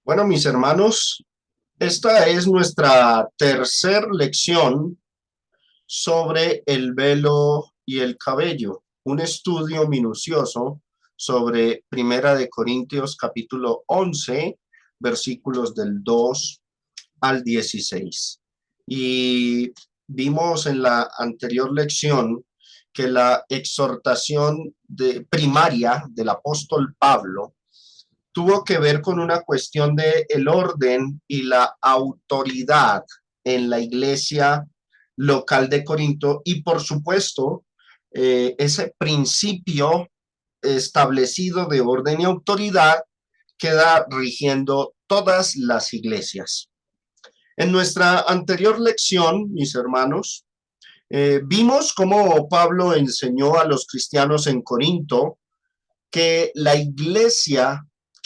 Bueno, mis hermanos, esta es nuestra tercer lección sobre el velo y el cabello, un estudio minucioso sobre Primera de Corintios capítulo 11, versículos del 2 al 16. Y vimos en la anterior lección que la exhortación primaria del apóstol Pablo tuvo que ver con una cuestión de el orden y la autoridad en la iglesia local de Corinto y por supuesto ese principio establecido de orden y autoridad queda rigiendo todas las iglesias. En nuestra anterior lección, mis hermanos, vimos cómo Pablo enseñó a los cristianos en Corinto que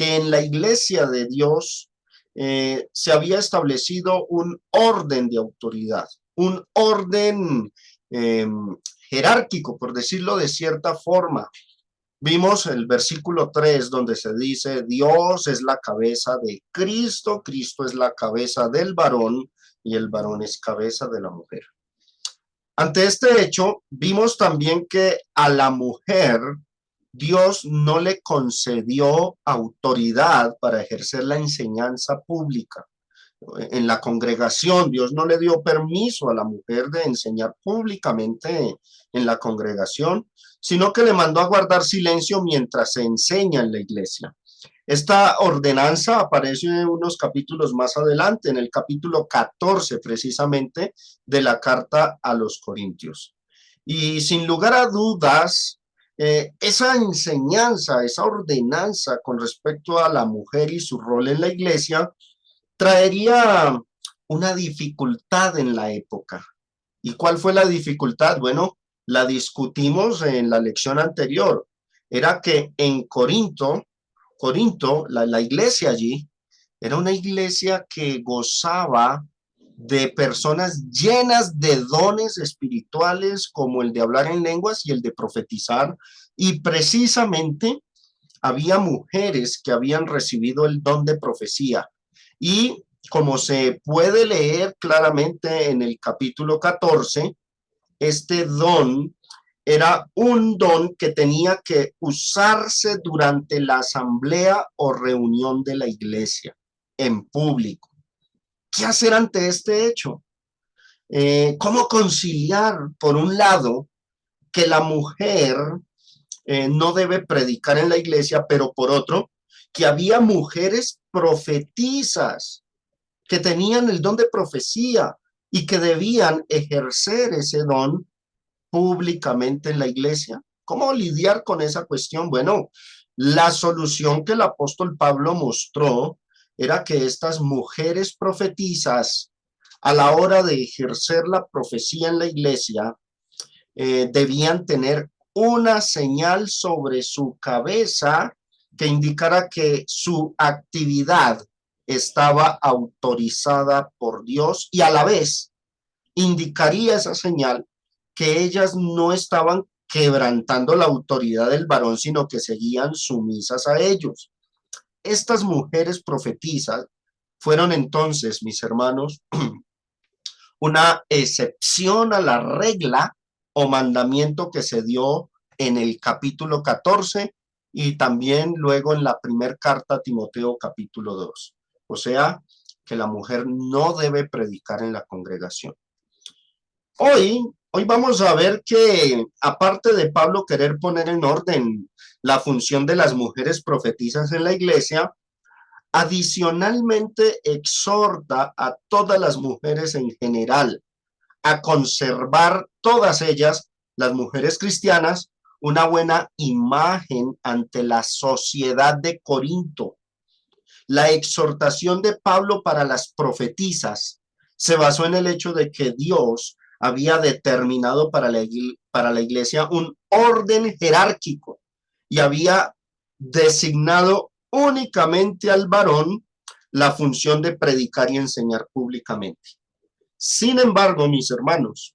que en la iglesia de Dios se había establecido un orden de autoridad, un orden eh, jerárquico, por decirlo de cierta forma. Vimos el versículo 3 donde se dice, Dios es la cabeza de Cristo, Cristo es la cabeza del varón y el varón es cabeza de la mujer. Ante este hecho, vimos también que a la mujer Dios no le concedió autoridad para ejercer la enseñanza pública. En la congregación, Dios no le dio permiso a la mujer de enseñar públicamente en la congregación, sino que le mandó a guardar silencio mientras se enseña en la iglesia. Esta ordenanza aparece unos capítulos más adelante, en el capítulo 14 precisamente de la carta a los Corintios. Y sin lugar a dudas, esa enseñanza, esa ordenanza con respecto a la mujer y su rol en la iglesia, traería una dificultad en la época. ¿Y cuál fue la dificultad? Bueno, la discutimos en la lección anterior. Era que en Corinto, la iglesia allí, era una iglesia que gozaba de personas llenas de dones espirituales como el de hablar en lenguas y el de profetizar. Y precisamente había mujeres que habían recibido el don de profecía. Y como se puede leer claramente en el capítulo 14, este don era un don que tenía que usarse durante la asamblea o reunión de la iglesia, en público. ¿Qué hacer ante este hecho? ¿Cómo conciliar, por un lado, que la mujer no debe predicar en la iglesia, pero por otro, que había mujeres profetizas que tenían el don de profecía y que debían ejercer ese don públicamente en la iglesia? ¿Cómo lidiar con esa cuestión? Bueno, la solución que el apóstol Pablo mostró era que estas mujeres profetizas, a la hora de ejercer la profecía en la iglesia, debían tener una señal sobre su cabeza que indicara que su actividad estaba autorizada por Dios y a la vez indicaría esa señal que ellas no estaban quebrantando la autoridad del varón, sino que seguían sumisas a ellos. Estas mujeres profetizas fueron entonces, mis hermanos, una excepción a la regla o mandamiento que se dio en el capítulo 14 y también luego en la primera carta a Timoteo capítulo 2. O sea, que la mujer no debe predicar en la congregación. Hoy vamos a ver que, aparte de Pablo querer poner en orden la función de las mujeres profetizas en la iglesia, adicionalmente exhorta a todas las mujeres en general a conservar todas ellas, las mujeres cristianas, una buena imagen ante la sociedad de Corinto. La exhortación de Pablo para las profetizas se basó en el hecho de que Dios había determinado para la iglesia un orden jerárquico y había designado únicamente al varón la función de predicar y enseñar públicamente. Sin embargo, mis hermanos,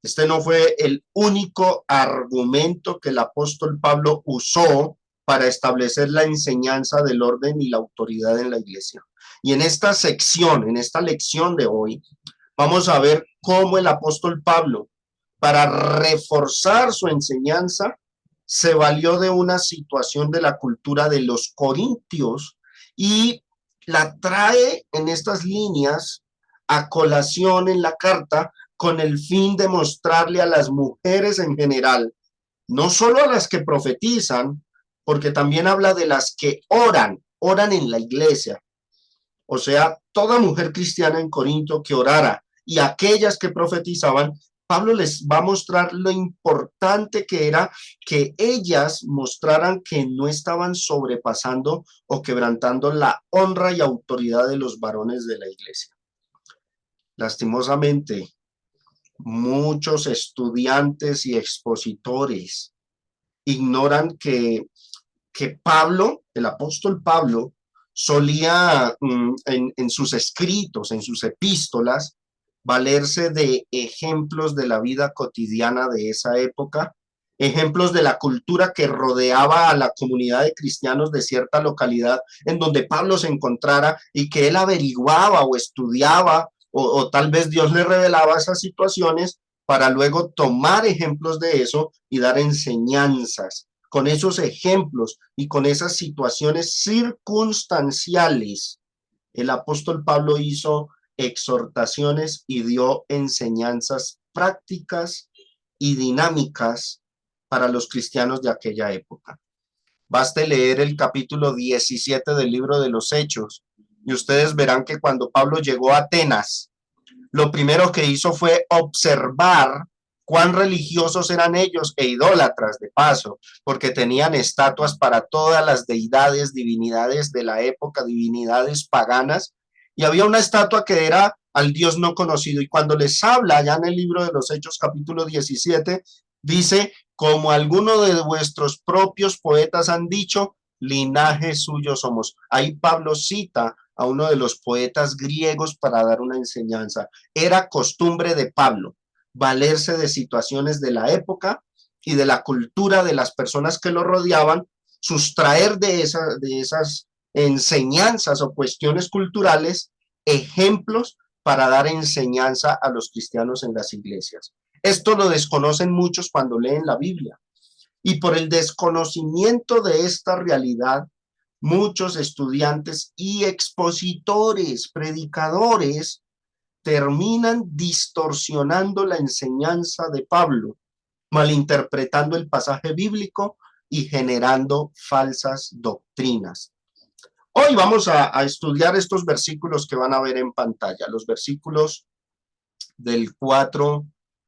este no fue el único argumento que el apóstol Pablo usó para establecer la enseñanza del orden y la autoridad en la iglesia. Y en esta sección, en esta lección de hoy, vamos a ver cómo el apóstol Pablo, para reforzar su enseñanza, se valió de una situación de la cultura de los corintios y la trae en estas líneas a colación en la carta con el fin de mostrarle a las mujeres en general, no solo a las que profetizan, porque también habla de las que oran en la iglesia, o sea, toda mujer cristiana en Corinto que orara y aquellas que profetizaban, Pablo les va a mostrar lo importante que era que ellas mostraran que no estaban sobrepasando o quebrantando la honra y autoridad de los varones de la iglesia. Lastimosamente, muchos estudiantes y expositores ignoran que Pablo, el apóstol Pablo, solía en sus escritos, en sus epístolas, valerse de ejemplos de la vida cotidiana de esa época, ejemplos de la cultura que rodeaba a la comunidad de cristianos de cierta localidad en donde Pablo se encontrara y que él averiguaba o estudiaba o tal vez Dios le revelaba esas situaciones para luego tomar ejemplos de eso y dar enseñanzas con esos ejemplos y con esas situaciones circunstanciales. El apóstol Pablo hizo exhortaciones y dio enseñanzas prácticas y dinámicas para los cristianos de aquella época. Baste leer el capítulo 17 del libro de los Hechos y ustedes verán que cuando Pablo llegó a Atenas, lo primero que hizo fue observar cuán religiosos eran ellos e idólatras de paso, porque tenían estatuas para todas las deidades, divinidades de la época, divinidades paganas, y había una estatua que era al Dios no conocido. Y cuando les habla allá en el libro de los Hechos, capítulo 17, dice, como algunos de vuestros propios poetas han dicho, linaje suyo somos. Ahí Pablo cita a uno de los poetas griegos para dar una enseñanza. Era costumbre de Pablo valerse de situaciones de la época y de la cultura de las personas que lo rodeaban, sustraer de esas enseñanzas o cuestiones culturales ejemplos para dar enseñanza a los cristianos en las iglesias. Esto lo desconocen muchos cuando leen la Biblia. Y por el desconocimiento de esta realidad, muchos estudiantes y expositores, predicadores, terminan distorsionando la enseñanza de Pablo, malinterpretando el pasaje bíblico y generando falsas doctrinas. Hoy vamos a estudiar estos versículos que van a ver en pantalla, los versículos del 4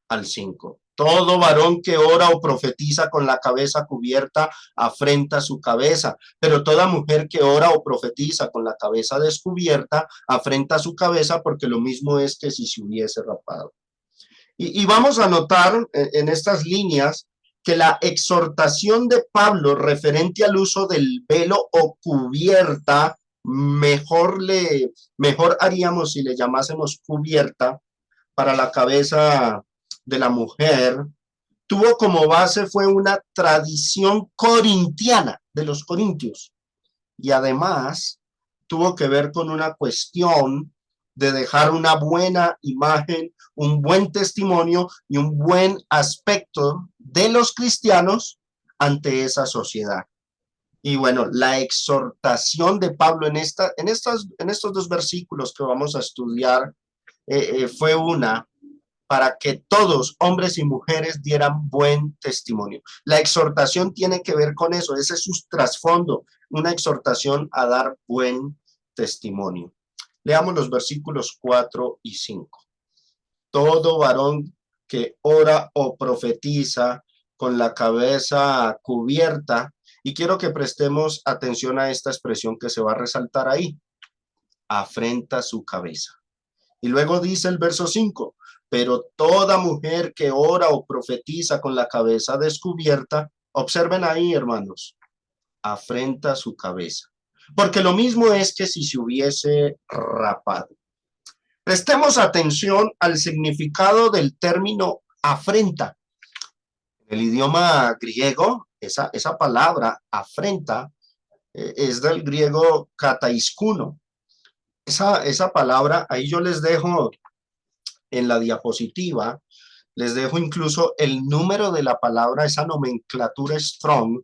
al 5. Todo varón que ora o profetiza con la cabeza cubierta afrenta su cabeza, pero toda mujer que ora o profetiza con la cabeza descubierta afrenta su cabeza, porque lo mismo es que si se hubiese rapado. Y vamos a notar en estas líneas que la exhortación de Pablo referente al uso del velo o cubierta, mejor haríamos si le llamásemos cubierta, para la cabeza de la mujer, tuvo como base fue una tradición corintiana de los corintios, y además tuvo que ver con una cuestión de dejar una buena imagen, un buen testimonio y un buen aspecto de los cristianos ante esa sociedad. Y bueno, la exhortación de Pablo en estos dos versículos que vamos a estudiar fue una para que todos, hombres y mujeres, dieran buen testimonio. La exhortación tiene que ver con eso, ese es su trasfondo, una exhortación a dar buen testimonio. Leamos los versículos 4 y 5. Todo varón que ora o profetiza con la cabeza cubierta, y quiero que prestemos atención a esta expresión que se va a resaltar ahí, afrenta su cabeza. Y luego dice el verso 5, pero toda mujer que ora o profetiza con la cabeza descubierta, observen ahí, hermanos, afrenta su cabeza. Porque lo mismo es que si se hubiese rapado. Prestemos atención al significado del término afrenta. En el idioma griego, esa palabra afrenta es del griego kataiskuno, Esa palabra, ahí yo les dejo en la diapositiva, les dejo incluso el número de la palabra, esa nomenclatura Strong,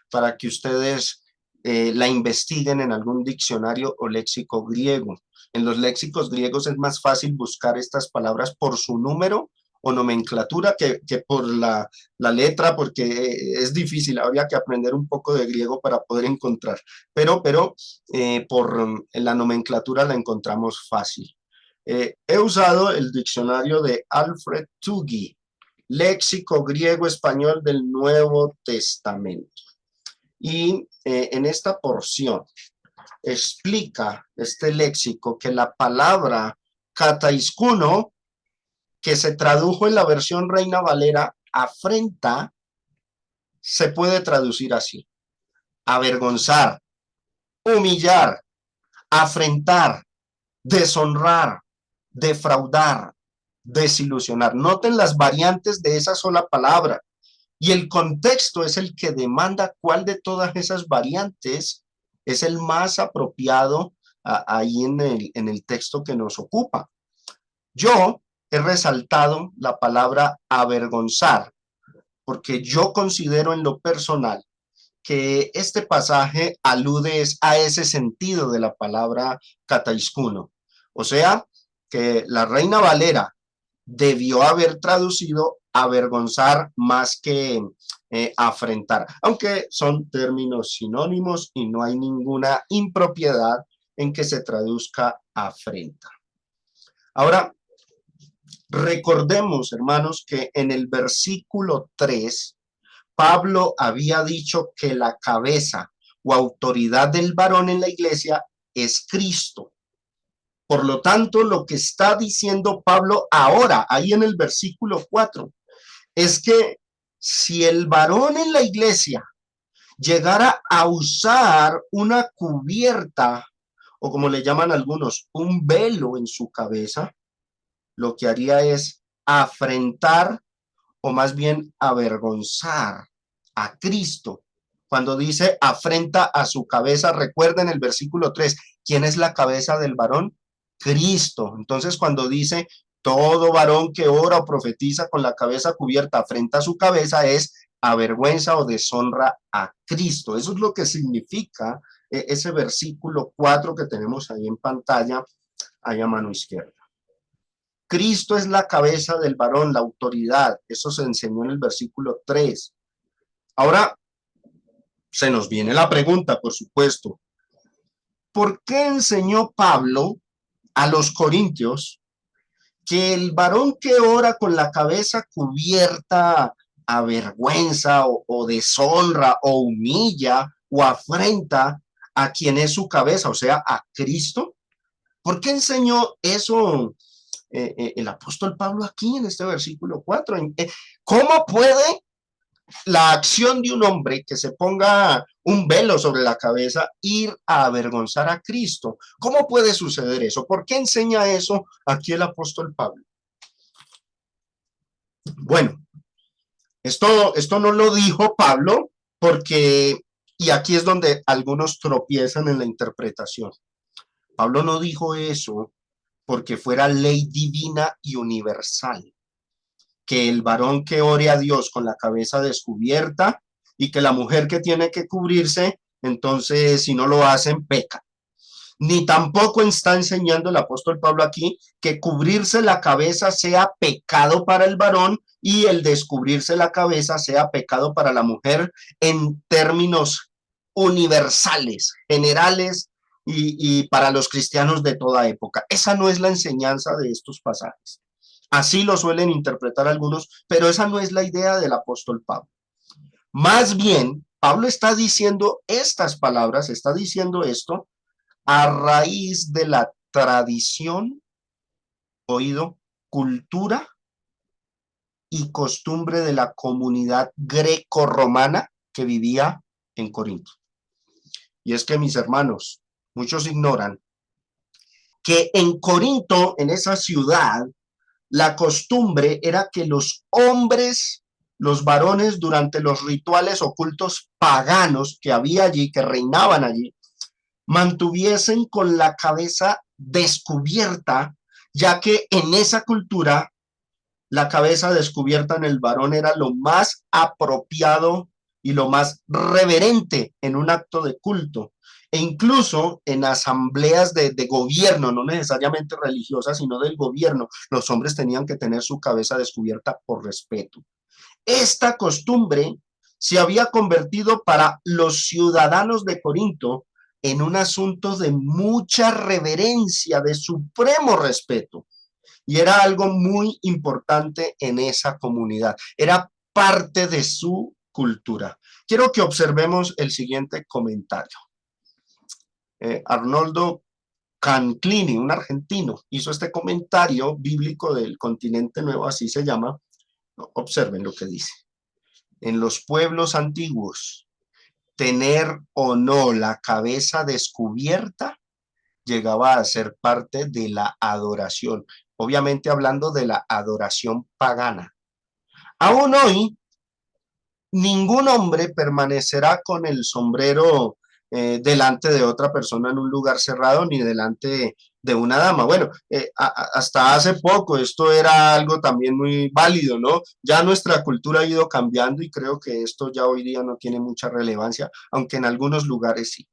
para que ustedes la investiguen en algún diccionario o léxico griego. En los léxicos griegos es más fácil buscar estas palabras por su número o nomenclatura que por la letra, porque es difícil, habría que aprender un poco de griego para poder encontrar, pero por la nomenclatura la encontramos fácil. He usado el diccionario de Alfred Tuggy, léxico griego-español del Nuevo Testamento. Y en esta porción explica este léxico que la palabra kataiskuno, que se tradujo en la versión Reina Valera, afrenta, se puede traducir así: avergonzar, humillar, afrentar, deshonrar, defraudar, desilusionar. Noten las variantes de esa sola palabra y el contexto es el que demanda cuál de todas esas variantes es el más apropiado ahí en el texto que nos ocupa. Yo he resaltado la palabra avergonzar porque yo considero en lo personal que este pasaje alude a ese sentido de la palabra kataiskuno. O sea, que la Reina Valera debió haber traducido avergonzar más que afrentar, aunque son términos sinónimos y no hay ninguna impropiedad en que se traduzca afrenta. Ahora, recordemos, hermanos, que en el versículo 3 Pablo había dicho que la cabeza o autoridad del varón en la iglesia es Cristo. Por lo tanto, lo que está diciendo Pablo ahora, ahí en el versículo 4, es que si el varón en la iglesia llegara a usar una cubierta, o como le llaman algunos, un velo en su cabeza, lo que haría es afrentar o más bien avergonzar a Cristo. Cuando dice afrenta a su cabeza, recuerden el versículo 3, ¿quién es la cabeza del varón? Cristo. Entonces, cuando dice todo varón que ora o profetiza con la cabeza cubierta afrenta a su cabeza, es avergüenza o deshonra a Cristo. Eso es lo que significa ese versículo 4 que tenemos ahí en pantalla, ahí a mano izquierda. Cristo es la cabeza del varón, la autoridad. Eso se enseñó en el versículo 3. Ahora se nos viene la pregunta, por supuesto. ¿Por qué enseñó Pablo a los corintios que el varón que ora con la cabeza cubierta avergüenza o deshonra o humilla o afrenta a quien es su cabeza, o sea, a Cristo? ¿Por qué enseñó eso el apóstol Pablo aquí en este versículo 4? ¿Cómo puede la acción de un hombre que se ponga un velo sobre la cabeza ir a avergonzar a Cristo? ¿Cómo puede suceder eso? ¿Por qué enseña eso aquí el apóstol Pablo? Bueno, esto no lo dijo Pablo porque, y aquí es donde algunos tropiezan en la interpretación. Pablo no dijo eso porque fuera ley divina y universal, que el varón que ore a Dios con la cabeza descubierta y que la mujer que tiene que cubrirse, entonces si no lo hacen, peca. Ni tampoco está enseñando el apóstol Pablo aquí que cubrirse la cabeza sea pecado para el varón y el descubrirse la cabeza sea pecado para la mujer en términos universales, generales y para los cristianos de toda época. Esa no es la enseñanza de estos pasajes. Así lo suelen interpretar algunos, pero esa no es la idea del apóstol Pablo. Más bien, Pablo está diciendo estas palabras, está diciendo esto a raíz de la tradición, oído, cultura y costumbre de la comunidad greco-romana que vivía en Corinto. Y es que, mis hermanos, muchos ignoran que en Corinto, en esa ciudad, la costumbre era que los hombres, los varones, durante los rituales ocultos paganos que había allí, que reinaban allí, mantuviesen con la cabeza descubierta, ya que en esa cultura la cabeza descubierta en el varón era lo más apropiado y lo más reverente en un acto de culto. E incluso en asambleas de gobierno, no necesariamente religiosas, sino del gobierno, los hombres tenían que tener su cabeza descubierta por respeto. Esta costumbre se había convertido para los ciudadanos de Corinto en un asunto de mucha reverencia, de supremo respeto. Y era algo muy importante en esa comunidad. Era parte de su cultura. Quiero que observemos el siguiente comentario. Arnoldo Canclini, un argentino, hizo este comentario bíblico del continente nuevo, así se llama. Observen lo que dice. En los pueblos antiguos, tener o no la cabeza descubierta llegaba a ser parte de la adoración, obviamente hablando de la adoración pagana. Aún hoy, ningún hombre permanecerá con el sombrero delante de otra persona en un lugar cerrado ni delante de una dama. Bueno, hasta hace poco esto era algo también muy válido, ¿no? Ya nuestra cultura ha ido cambiando y creo que esto ya hoy día no tiene mucha relevancia, aunque en algunos lugares sí.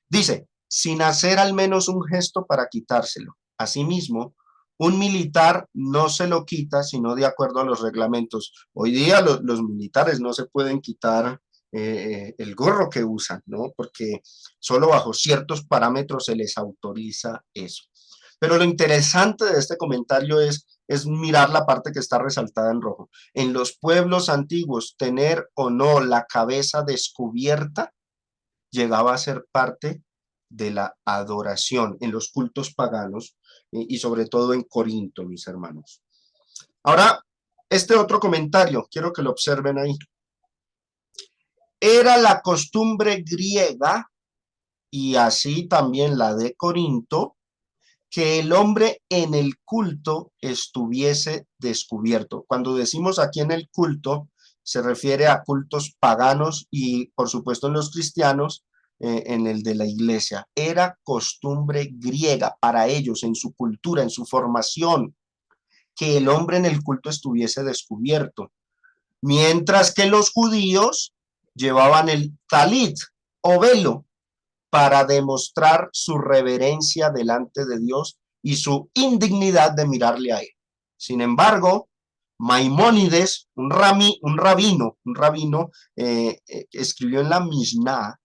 Dice, sin hacer al menos un gesto para quitárselo. Asimismo, un militar no se lo quita sino de acuerdo a los reglamentos. Hoy día los militares no se pueden quitar el gorro que usan, ¿no? Porque solo bajo ciertos parámetros se les autoriza eso. Pero lo interesante de este comentario es mirar la parte que está resaltada en rojo. En los pueblos antiguos, tener o no la cabeza descubierta llegaba a ser parte de la adoración en los cultos paganos y sobre todo en Corinto, mis hermanos. Ahora, este otro comentario, quiero que lo observen ahí. Era la costumbre griega y así también la de Corinto, que el hombre en el culto estuviese descubierto. Cuando decimos aquí en el culto, se refiere a cultos paganos y por supuesto en los cristianos, en el de la iglesia. Era costumbre griega para ellos, en su cultura, en su formación, que el hombre en el culto estuviese descubierto. Mientras que los judíos llevaban el talit o velo para demostrar su reverencia delante de Dios y su indignidad de mirarle a él. Sin embargo, Maimónides, un rabino, escribió en la Mishnah,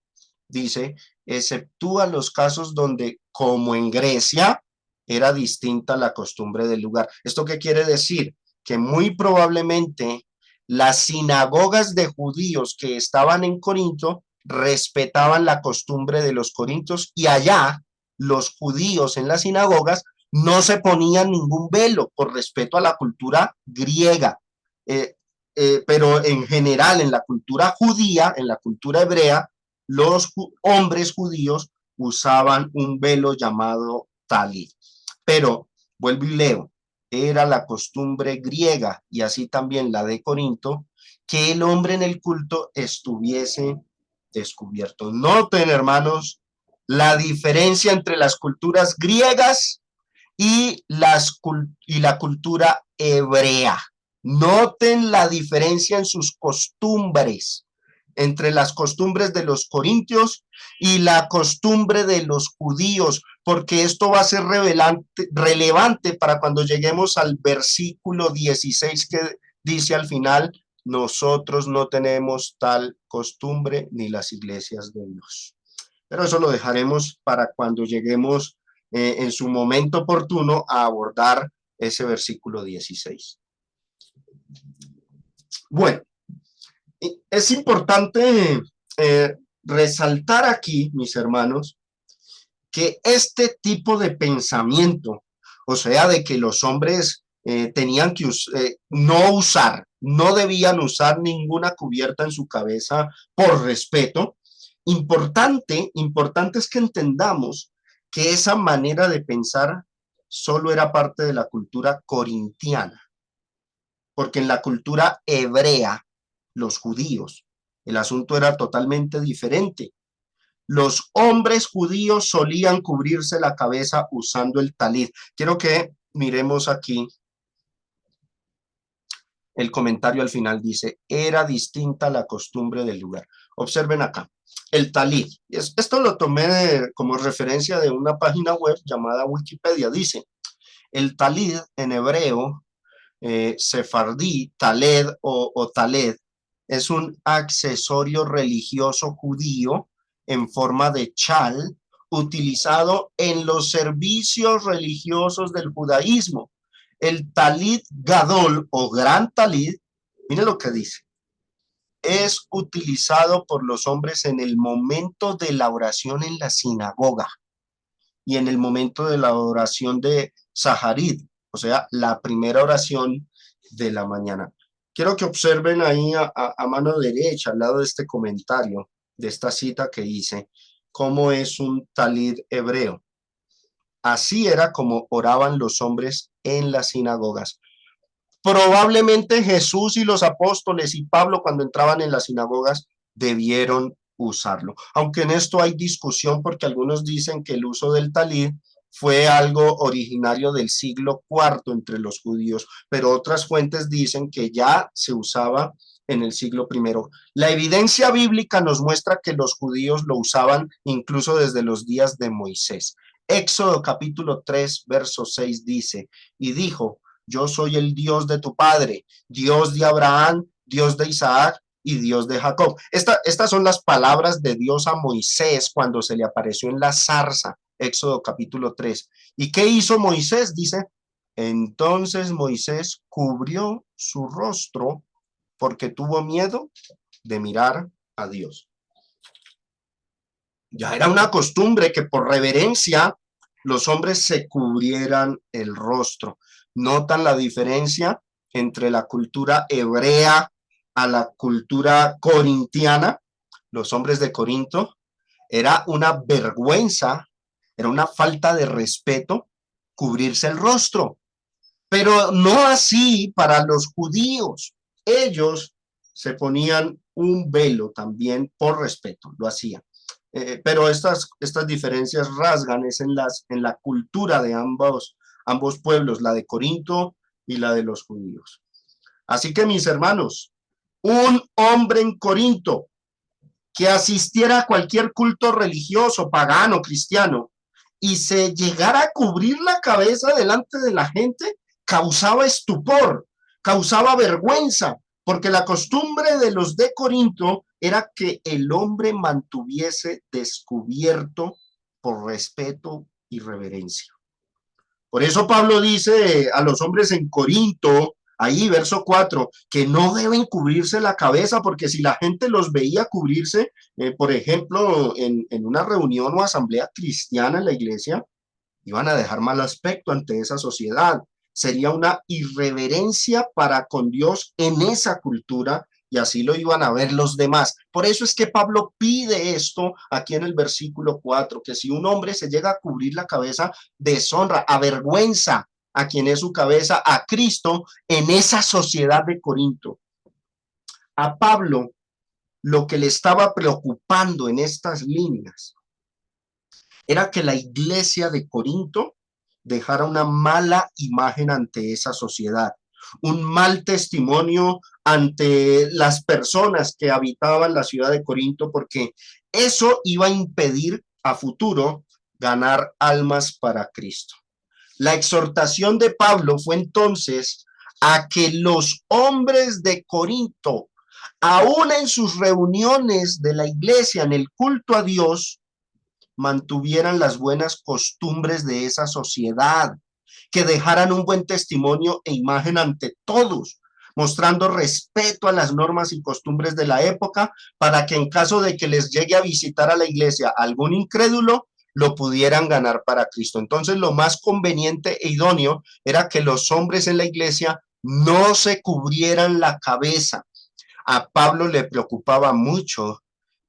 dice, exceptúa los casos donde, como en Grecia, era distinta la costumbre del lugar. ¿Esto qué quiere decir? Que muy probablemente las sinagogas de judíos que estaban en Corinto respetaban la costumbre de los corintios y allá los judíos en las sinagogas no se ponían ningún velo por respeto a la cultura griega. Pero en general en la cultura judía, en la cultura hebrea, los hombres judíos usaban un velo llamado talit. Pero, vuelvo y leo, era la costumbre griega y así también la de Corinto, que el hombre en el culto estuviese descubierto. Noten, hermanos, la diferencia entre las culturas griegas y la cultura hebrea. Noten la diferencia en sus costumbres, entre las costumbres de los corintios y la costumbre de los judíos, porque esto va a ser relevante para cuando lleguemos al versículo 16 que dice al final, nosotros no tenemos tal costumbre ni las iglesias de Dios. Pero eso lo dejaremos para cuando lleguemos en su momento oportuno a abordar ese versículo 16. Bueno, es importante resaltar aquí, mis hermanos, que este tipo de pensamiento, o sea, de que los hombres tenían que no debían usar ninguna cubierta en su cabeza por respeto, importante es que entendamos que esa manera de pensar solo era parte de la cultura corintiana, porque en la cultura hebrea, los judíos, el asunto era totalmente diferente. Los hombres judíos solían cubrirse la cabeza usando el talid. Quiero que miremos aquí el comentario al final. Dice, era distinta la costumbre del lugar. Observen acá, el talid. Esto lo tomé como referencia de una página web llamada Wikipedia. Dice, el talid en hebreo, sefardí, taled o taled, es un accesorio religioso judío en forma de chal utilizado en los servicios religiosos del judaísmo. El talid gadol o gran talid, miren lo que dice, es utilizado por los hombres en el momento de la oración en la sinagoga y en el momento de la oración de Saharit, o sea, la primera oración de la mañana. Quiero que observen ahí a mano derecha, al lado de este comentario, de esta cita que hice, cómo es un talid hebreo. Así era como oraban los hombres en las sinagogas. Probablemente Jesús y los apóstoles y Pablo cuando entraban en las sinagogas debieron usarlo. Aunque en esto hay discusión porque algunos dicen que el uso del talid fue algo originario del siglo IV entre los judíos, pero otras fuentes dicen que ya se usaba en el siglo I. La evidencia bíblica nos muestra que los judíos lo usaban incluso desde los días de Moisés. Éxodo capítulo 3, verso 6 dice, y dijo, yo soy el Dios de tu padre, Dios de Abraham, Dios de Isaac y Dios de Jacob. Estas son las palabras de Dios a Moisés cuando se le apareció en la zarza, Éxodo capítulo 3. ¿Y qué hizo Moisés? Dice, entonces Moisés cubrió su rostro porque tuvo miedo de mirar a Dios. Ya era una costumbre que por reverencia los hombres se cubrieran el rostro. ¿Notan la diferencia entre la cultura hebrea a la cultura corintiana? Los hombres de Corinto, era una vergüenza, era una falta de respeto cubrirse el rostro, pero no así para los judíos. Ellos se ponían un velo también por respeto, lo hacían. Pero estas diferencias rasgan es en la cultura de ambos pueblos, la de Corinto y la de los judíos. Así que mis hermanos, un hombre en Corinto que asistiera a cualquier culto religioso, pagano, cristiano, y se llegara a cubrir la cabeza delante de la gente, causaba estupor, causaba vergüenza, porque la costumbre de los de Corinto era que el hombre mantuviese descubierto por respeto y reverencia. Por eso Pablo dice a los hombres en Corinto, ahí verso 4, que no deben cubrirse la cabeza, porque si la gente los veía cubrirse, por ejemplo, en una reunión o asamblea cristiana en la iglesia, iban a dejar mal aspecto ante esa sociedad. Sería una irreverencia para con Dios en esa cultura y así lo iban a ver los demás. Por eso es que Pablo pide esto aquí en el versículo 4, que si un hombre se llega a cubrir la cabeza, deshonra, avergüenza a quien es su cabeza, a Cristo, en esa sociedad de Corinto. A Pablo lo que le estaba preocupando en estas líneas era que la iglesia de Corinto dejara una mala imagen ante esa sociedad, un mal testimonio ante las personas que habitaban la ciudad de Corinto, porque eso iba a impedir a futuro ganar almas para Cristo. La exhortación de Pablo fue entonces a que los hombres de Corinto, aún en sus reuniones de la iglesia, en el culto a Dios, mantuvieran las buenas costumbres de esa sociedad, que dejaran un buen testimonio e imagen ante todos, mostrando respeto a las normas y costumbres de la época, para que en caso de que les llegue a visitar a la iglesia algún incrédulo, lo pudieran ganar para Cristo. Entonces, lo más conveniente e idóneo era que los hombres en la iglesia no se cubrieran la cabeza. A Pablo le preocupaba mucho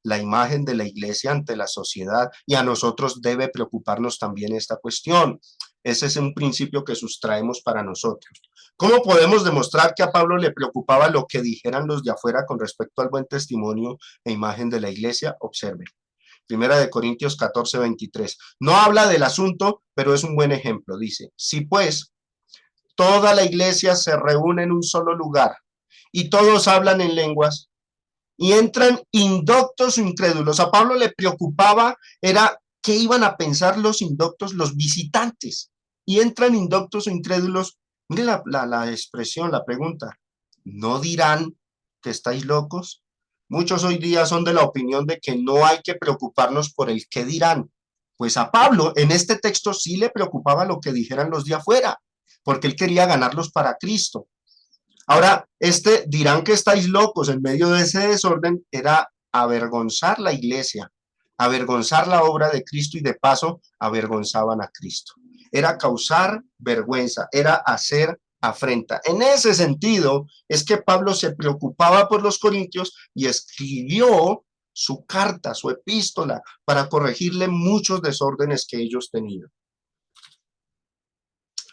la imagen de la iglesia ante la sociedad y a nosotros debe preocuparnos también esta cuestión. Ese es un principio que sustraemos para nosotros. ¿Cómo podemos demostrar que a Pablo le preocupaba lo que dijeran los de afuera con respecto al buen testimonio e imagen de la iglesia? Observen. Primera de Corintios 14:23. No habla del asunto, pero es un buen ejemplo. Dice, si pues toda la iglesia se reúne en un solo lugar y todos hablan en lenguas y entran indoctos o incrédulos. A Pablo le preocupaba era qué iban a pensar los indoctos, los visitantes. Y entran indoctos o incrédulos. Mire la expresión, la pregunta. ¿No dirán que estáis locos? Muchos hoy día son de la opinión de que no hay que preocuparnos por el qué dirán. Pues a Pablo en este texto sí le preocupaba lo que dijeran los de afuera, porque él quería ganarlos para Cristo. Ahora, dirán que estáis locos en medio de ese desorden, era avergonzar la iglesia, avergonzar la obra de Cristo y de paso avergonzaban a Cristo. Era causar vergüenza, era hacer afrenta. En ese sentido es que Pablo se preocupaba por los corintios y escribió su carta, su epístola, para corregirle muchos desórdenes que ellos tenían.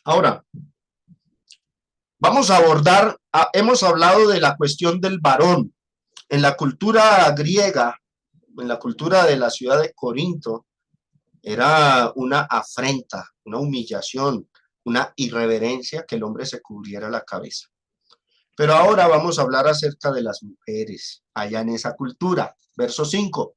Ahora, vamos a abordar, hemos hablado de la cuestión del varón. En la cultura griega, en la cultura de la ciudad de Corinto, era una afrenta, una humillación, una irreverencia que el hombre se cubriera la cabeza. Pero ahora vamos a hablar acerca de las mujeres allá en esa cultura. Verso 5.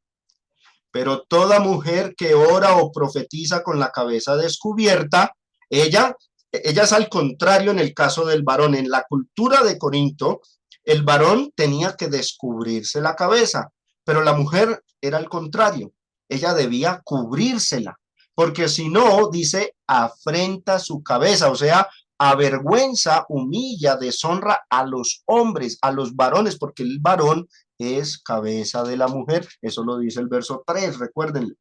Pero toda mujer que ora o profetiza con la cabeza descubierta, ella es al contrario en el caso del varón. En la cultura de Corinto, el varón tenía que descubrirse la cabeza, pero la mujer era al contrario. Ella debía cubrírsela, porque si no, dice, afrenta su cabeza, o sea, avergüenza, humilla, deshonra a los hombres, a los varones, porque el varón es cabeza de la mujer. Eso lo dice el verso 3, recuérdenlo.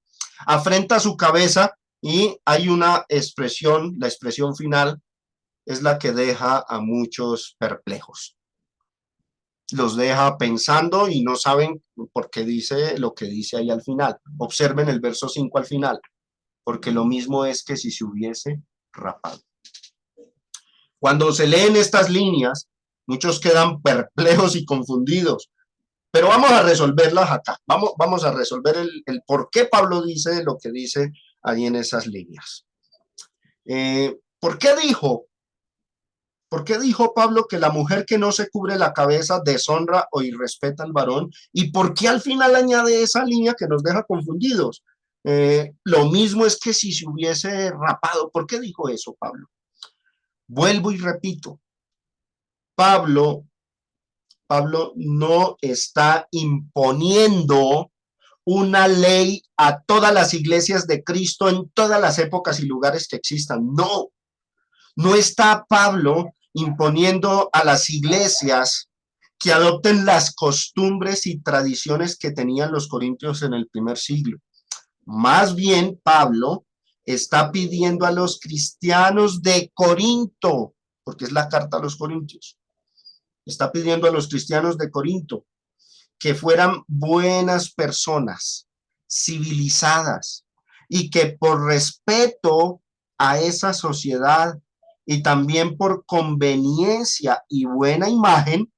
Afrenta su cabeza y hay una expresión, la expresión final es la que deja a muchos perplejos. Los deja pensando y no saben por qué dice lo que dice ahí al final. Observen el verso 5 al final, porque lo mismo es que si se hubiese rapado. Cuando se leen estas líneas, muchos quedan perplejos y confundidos, pero vamos a resolverlas acá. Vamos a resolver el por qué Pablo dice lo que dice ahí en esas líneas. ¿Por qué dijo Pablo que la mujer que no se cubre la cabeza deshonra o irrespeta al varón? ¿Y por qué al final añade esa línea que nos deja confundidos? Lo mismo es que si se hubiese rapado. ¿Por qué dijo eso Pablo? Vuelvo y repito. Pablo no está imponiendo una ley a todas las iglesias de Cristo en todas las épocas y lugares que existan. No, no está Pablo imponiendo a las iglesias que adopten las costumbres y tradiciones que tenían los corintios en el primer siglo. Más bien, Pablo está pidiendo a los cristianos de Corinto, porque es la carta a los corintios, está pidiendo a los cristianos de Corinto que fueran buenas personas, civilizadas, y que por respeto a esa sociedad y también por conveniencia y buena imagen,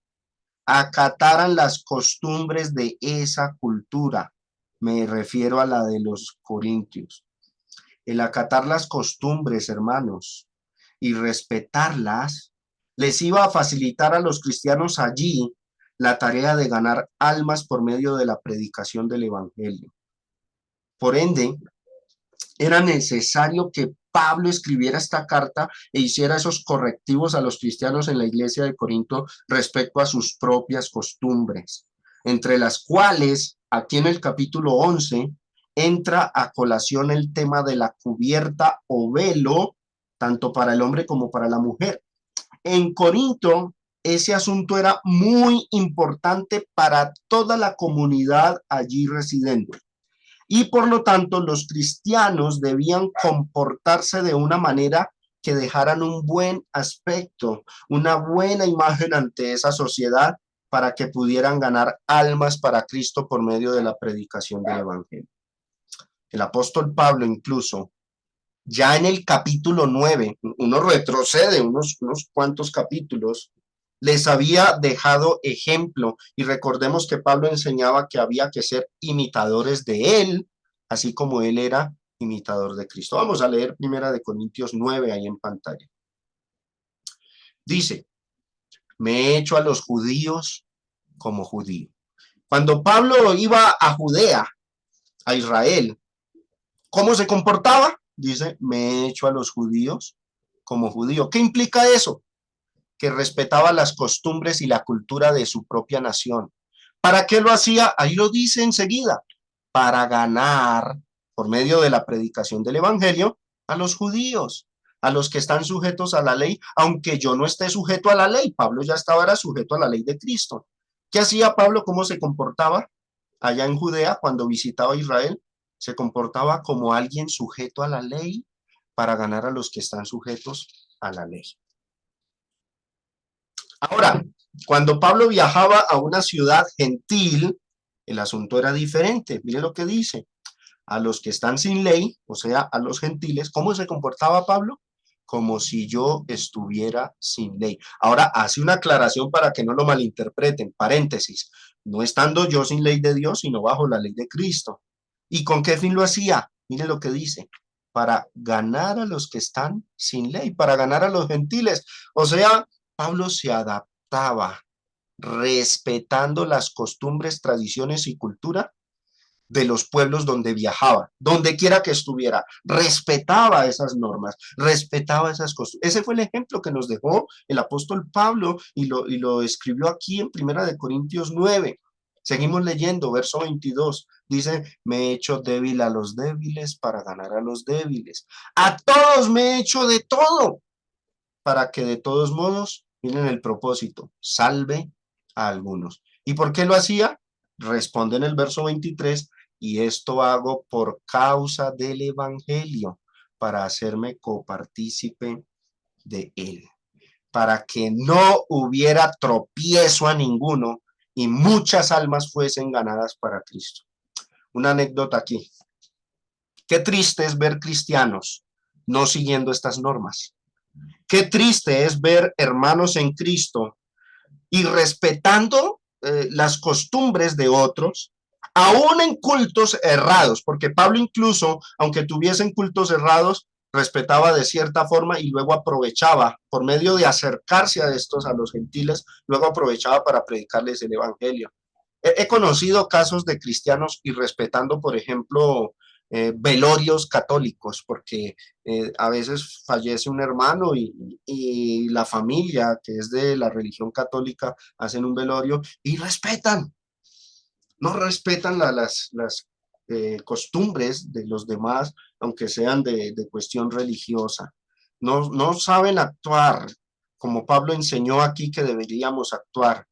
acataran las costumbres de esa cultura. Me refiero a la de los corintios. El acatar las costumbres, hermanos, y respetarlas, les iba a facilitar a los cristianos allí la tarea de ganar almas por medio de la predicación del evangelio. Por ende, era necesario que Pablo escribiera esta carta e hiciera esos correctivos a los cristianos en la iglesia de Corinto respecto a sus propias costumbres, entre las cuales, aquí en el capítulo 11, entra a colación el tema de la cubierta o velo, tanto para el hombre como para la mujer. En Corinto, ese asunto era muy importante para toda la comunidad allí residente. Y por lo tanto, los cristianos debían comportarse de una manera que dejaran un buen aspecto, una buena imagen ante esa sociedad para que pudieran ganar almas para Cristo por medio de la predicación del evangelio. El apóstol Pablo incluso, ya en el capítulo 9, uno retrocede unos cuantos capítulos, les había dejado ejemplo, y recordemos que Pablo enseñaba que había que ser imitadores de él, así como él era imitador de Cristo. Vamos a leer 1 Corintios 9 ahí en pantalla. Dice, me he hecho a los judíos como judío. Cuando Pablo iba a Judea, a Israel, ¿cómo se comportaba? Dice, me he hecho a los judíos como judío. ¿Qué implica eso? Que respetaba las costumbres y la cultura de su propia nación. ¿Para qué lo hacía? Ahí lo dice enseguida, para ganar, por medio de la predicación del evangelio, a los judíos, a los que están sujetos a la ley, aunque yo no esté sujeto a la ley. Pablo ya era sujeto a la ley de Cristo. ¿Qué hacía Pablo? ¿Cómo se comportaba allá en Judea cuando visitaba Israel? Se comportaba como alguien sujeto a la ley para ganar a los que están sujetos a la ley. Ahora, cuando Pablo viajaba a una ciudad gentil, el asunto era diferente. Mire lo que dice. A los que están sin ley, o sea, a los gentiles, ¿cómo se comportaba Pablo? Como si yo estuviera sin ley. Ahora, hace una aclaración para que no lo malinterpreten, paréntesis, no estando yo sin ley de Dios, sino bajo la ley de Cristo. ¿Y con qué fin lo hacía? Mire lo que dice, para ganar a los que están sin ley, para ganar a los gentiles. O sea, Pablo se adaptaba respetando las costumbres, tradiciones y cultura de los pueblos donde viajaba, donde quiera que estuviera, respetaba esas normas, respetaba esas costumbres. Ese fue el ejemplo que nos dejó el apóstol Pablo y lo escribió aquí en 1 Corintios 9. Seguimos leyendo, verso 22, dice, me he hecho débil a los débiles para ganar a los débiles. A todos me he hecho de todo, para que de todos modos, miren el propósito, salve a algunos. ¿Y por qué lo hacía? Responde en el verso 23, y esto hago por causa del evangelio, para hacerme copartícipe de él, para que no hubiera tropiezo a ninguno y muchas almas fuesen ganadas para Cristo. Una anécdota aquí. Qué triste es ver cristianos no siguiendo estas normas. Qué triste es ver hermanos en Cristo y respetando las costumbres de otros, aún en cultos errados, porque Pablo incluso, aunque tuviesen cultos errados, respetaba de cierta forma y luego aprovechaba, por medio de acercarse a estos, a los gentiles, luego aprovechaba para predicarles el evangelio. He conocido casos de cristianos y respetando, por ejemplo, velorios católicos, porque a veces fallece un hermano y la familia que es de la religión católica hacen un velorio y respetan, no respetan las costumbres de los demás, aunque sean de cuestión religiosa. No saben actuar como Pablo enseñó aquí que deberíamos actuar,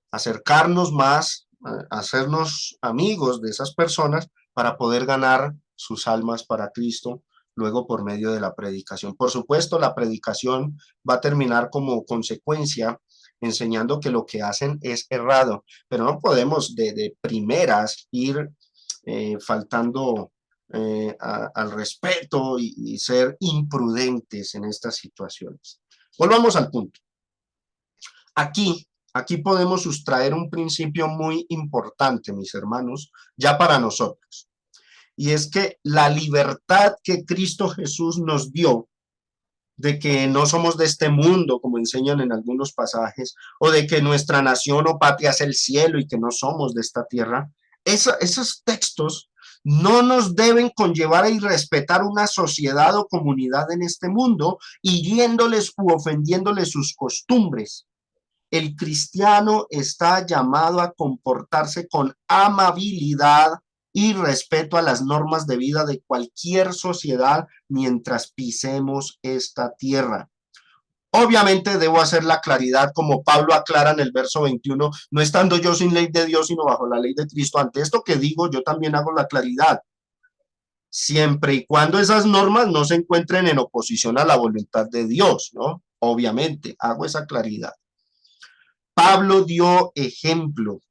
acercarnos más, hacernos amigos de esas personas para poder ganar sus almas para Cristo, luego por medio de la predicación. Por supuesto, la predicación va a terminar como consecuencia enseñando que lo que hacen es errado, pero no podemos de primeras ir faltando al respeto y ser imprudentes en estas situaciones. Volvamos al punto. Aquí podemos sustraer un principio muy importante, mis hermanos, ya para nosotros. Y es que la libertad que Cristo Jesús nos dio, de que no somos de este mundo, como enseñan en algunos pasajes, o de que nuestra nación o patria es el cielo y que no somos de esta tierra, esos textos no nos deben conllevar a irrespetar una sociedad o comunidad en este mundo, hiriéndoles u ofendiéndoles sus costumbres. El cristiano está llamado a comportarse con amabilidad y respeto a las normas de vida de cualquier sociedad mientras pisemos esta tierra. Obviamente debo hacer la claridad, como Pablo aclara en el verso 21, no estando yo sin ley de Dios, sino bajo la ley de Cristo. Ante esto que digo, yo también hago la claridad, siempre y cuando esas normas no se encuentren en oposición a la voluntad de Dios, ¿no? Obviamente, hago esa claridad. Pablo dio ejemplo.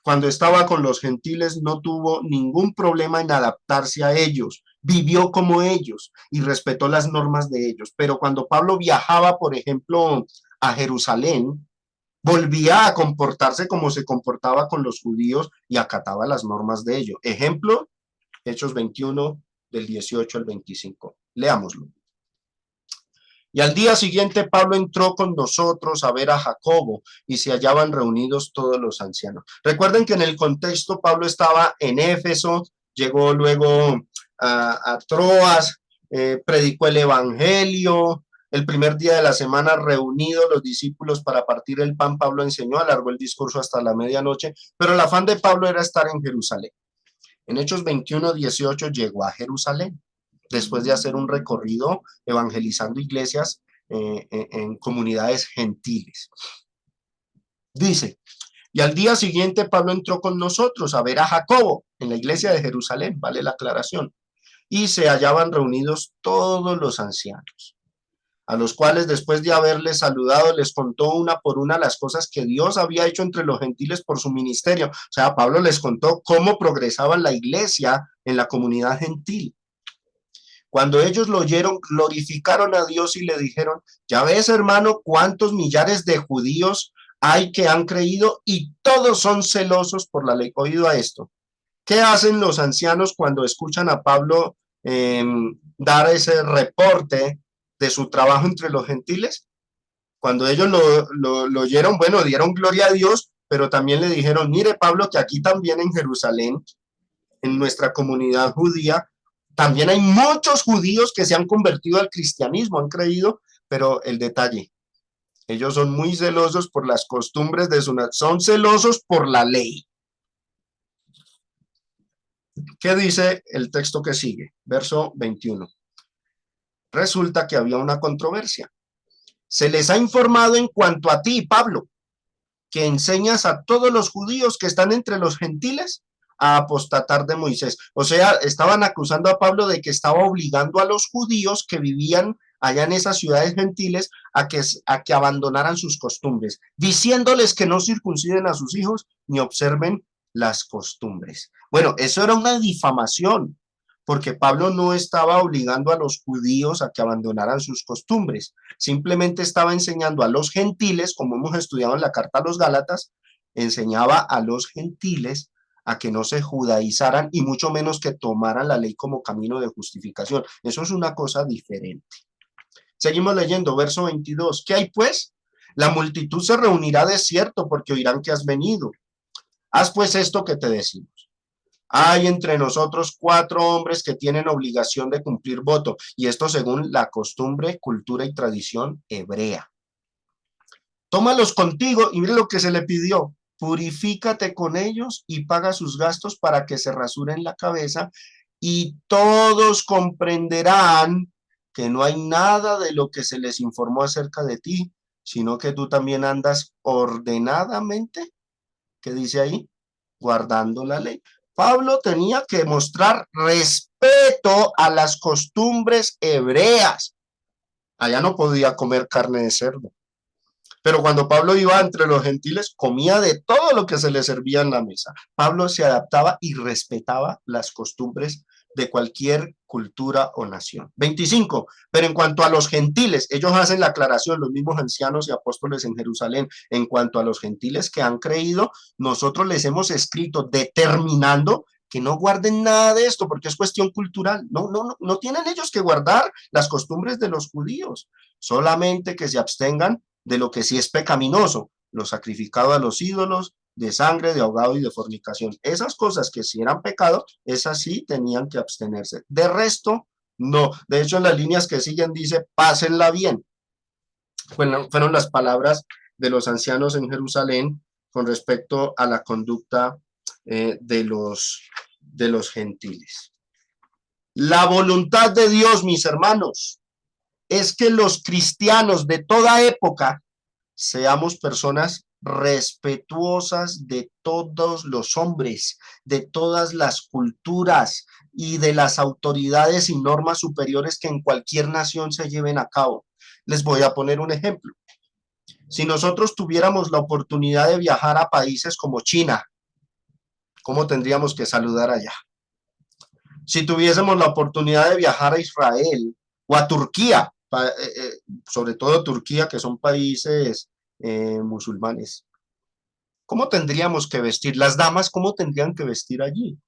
Cuando estaba con los gentiles no tuvo ningún problema en adaptarse a ellos, vivió como ellos y respetó las normas de ellos. Pero cuando Pablo viajaba, por ejemplo, a Jerusalén, volvía a comportarse como se comportaba con los judíos y acataba las normas de ellos. Ejemplo, Hechos 21, del 18 al 25. Leámoslo. Y al día siguiente Pablo entró con nosotros a ver a Jacobo y se hallaban reunidos todos los ancianos. Recuerden que en el contexto Pablo estaba en Éfeso, llegó luego a Troas, predicó el evangelio. El primer día de la semana, reunidos los discípulos para partir el pan, Pablo enseñó, alargó el discurso hasta la medianoche, pero el afán de Pablo era estar en Jerusalén. En Hechos 21, 18 llegó a Jerusalén, después de hacer un recorrido evangelizando iglesias en comunidades gentiles. Dice, y al día siguiente Pablo entró con nosotros a ver a Jacobo en la iglesia de Jerusalén, vale la aclaración, y se hallaban reunidos todos los ancianos, a los cuales después de haberles saludado les contó una por una las cosas que Dios había hecho entre los gentiles por su ministerio. O sea, Pablo les contó cómo progresaba la iglesia en la comunidad gentil. Cuando ellos lo oyeron, glorificaron a Dios y le dijeron, ya ves, hermano, cuántos millares de judíos hay que han creído y todos son celosos por la ley. Oído a esto. ¿Qué hacen los ancianos cuando escuchan a Pablo dar ese reporte de su trabajo entre los gentiles? Cuando ellos lo oyeron, bueno, dieron gloria a Dios, pero también le dijeron, mire Pablo, que aquí también en Jerusalén, en nuestra comunidad judía, también hay muchos judíos que se han convertido al cristianismo, han creído, pero el detalle, ellos son muy celosos por las costumbres de su nación, son celosos por la ley. ¿Qué dice el texto que sigue? Verso 21. Resulta que había una controversia. Se les ha informado en cuanto a ti, Pablo, que enseñas a todos los judíos que están entre los gentiles a apostatar de Moisés. O sea, estaban acusando a Pablo de que estaba obligando a los judíos que vivían allá en esas ciudades gentiles a que abandonaran sus costumbres, diciéndoles que no circunciden a sus hijos ni observen las costumbres. Bueno, eso era una difamación, porque Pablo no estaba obligando a los judíos a que abandonaran sus costumbres, simplemente estaba enseñando a los gentiles, como hemos estudiado en la carta a los Gálatas, enseñaba a los gentiles a que no se judaizaran y mucho menos que tomaran la ley como camino de justificación. Eso es una cosa diferente. Seguimos leyendo, verso 22. ¿Qué hay pues? La multitud se reunirá de cierto porque oirán que has venido. Haz pues esto que te decimos. Hay entre nosotros 4 hombres que tienen obligación de cumplir voto, y esto según la costumbre, cultura y tradición hebrea. Tómalos contigo y mire lo que se le pidió. Purifícate con ellos y paga sus gastos para que se rasuren la cabeza y todos comprenderán que no hay nada de lo que se les informó acerca de ti, sino que tú también andas ordenadamente, ¿qué dice ahí? Guardando la ley. Pablo tenía que mostrar respeto a las costumbres hebreas. Allá no podía comer carne de cerdo. Pero cuando Pablo iba entre los gentiles, comía de todo lo que se le servía en la mesa. Pablo se adaptaba y respetaba las costumbres de cualquier cultura o nación. 25. Pero en cuanto a los gentiles, ellos hacen la aclaración, los mismos ancianos y apóstoles en Jerusalén, en cuanto a los gentiles que han creído, nosotros les hemos escrito determinando que no guarden nada de esto, porque es cuestión cultural. No tienen ellos que guardar las costumbres de los judíos, solamente que se abstengan de lo que sí es pecaminoso, lo sacrificado a los ídolos, de sangre, de ahogado y de fornicación. Esas cosas que sí eran pecado, esas sí tenían que abstenerse. De resto, no. De hecho, en las líneas que siguen dice, pásenla bien. Fueron las palabras de los ancianos en Jerusalén con respecto a la conducta de los gentiles. La voluntad de Dios, mis hermanos, es que los cristianos de toda época seamos personas respetuosas de todos los hombres, de todas las culturas y de las autoridades y normas superiores que en cualquier nación se lleven a cabo. Les voy a poner un ejemplo. Si nosotros tuviéramos la oportunidad de viajar a países como China, ¿cómo tendríamos que saludar allá? Si tuviésemos la oportunidad de viajar a Israel o a Turquía, sobre todo Turquía, que son países musulmanes, ¿cómo tendríamos que vestir? Las damas, ¿cómo tendrían que vestir allí?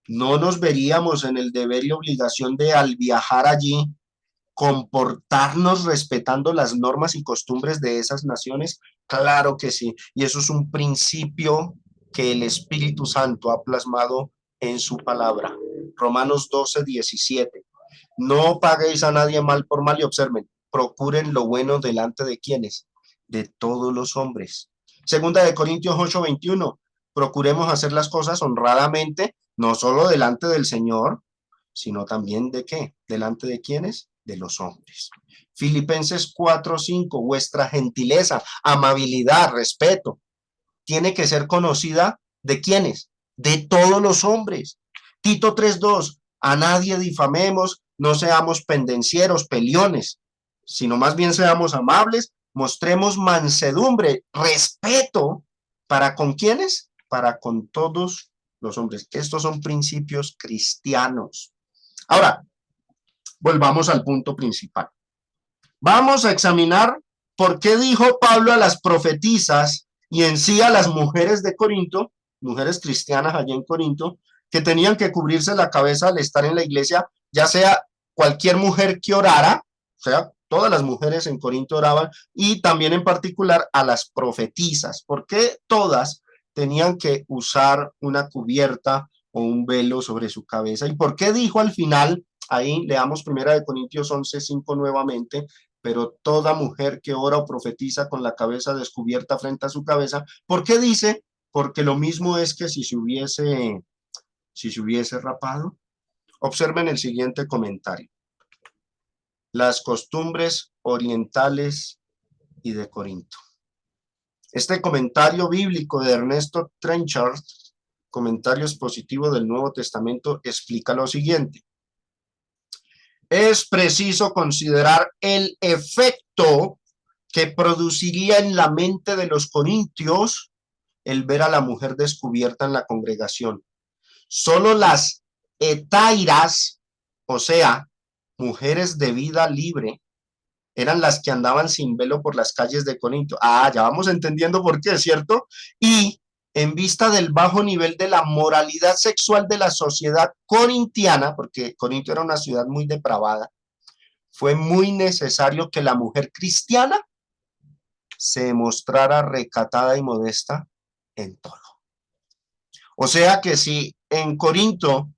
no nos veríamos en el deber y obligación de, al viajar allí, comportarnos respetando las normas y costumbres de esas naciones. Claro que sí, y eso es un principio que el Espíritu Santo ha plasmado en su palabra. Romanos 12:17. No paguéis a nadie mal por mal, y observen, procuren lo bueno delante de quienes, de todos los hombres. Segunda de Corintios 8:21. Procuremos hacer las cosas honradamente, no solo delante del Señor, sino también de qué, delante de quienes, de los hombres. Filipenses 4:5. Vuestra gentileza, amabilidad, respeto, tiene que ser conocida de quienes, de todos los hombres. Tito 3:2. A nadie difamemos, no seamos pendencieros, peliones, sino más bien seamos amables, mostremos mansedumbre, respeto, ¿para con quiénes? Para con todos los hombres. Estos son principios cristianos. Ahora, volvamos al punto principal. Vamos a examinar por qué dijo Pablo a las profetisas y en sí a las mujeres de Corinto, mujeres cristianas allá en Corinto, que tenían que cubrirse la cabeza al estar en la iglesia, ya sea cualquier mujer que orara, o sea, todas las mujeres en Corinto oraban, y también en particular a las profetisas. ¿Por qué todas tenían que usar una cubierta o un velo sobre su cabeza? ¿Y por qué dijo al final, ahí leamos 1 Corintios 11:5 nuevamente, pero toda mujer que ora o profetiza con la cabeza descubierta frente a su cabeza? ¿Por qué dice? Porque lo mismo es que si se hubiese rapado. Observen el siguiente comentario. Las costumbres orientales y de Corinto. Este comentario bíblico de Ernesto Trenchard, comentario expositivo del Nuevo Testamento, explica lo siguiente. Es preciso considerar el efecto que produciría en la mente de los corintios el ver a la mujer descubierta en la congregación. Solo las etairas, o sea, mujeres de vida libre, eran las que andaban sin velo por las calles de Corinto. Ya vamos entendiendo por qué, ¿cierto? Y en vista del bajo nivel de la moralidad sexual de la sociedad corintiana, porque Corinto era una ciudad muy depravada, fue muy necesario que la mujer cristiana se mostrara recatada y modesta en todo. O sea que si en Corinto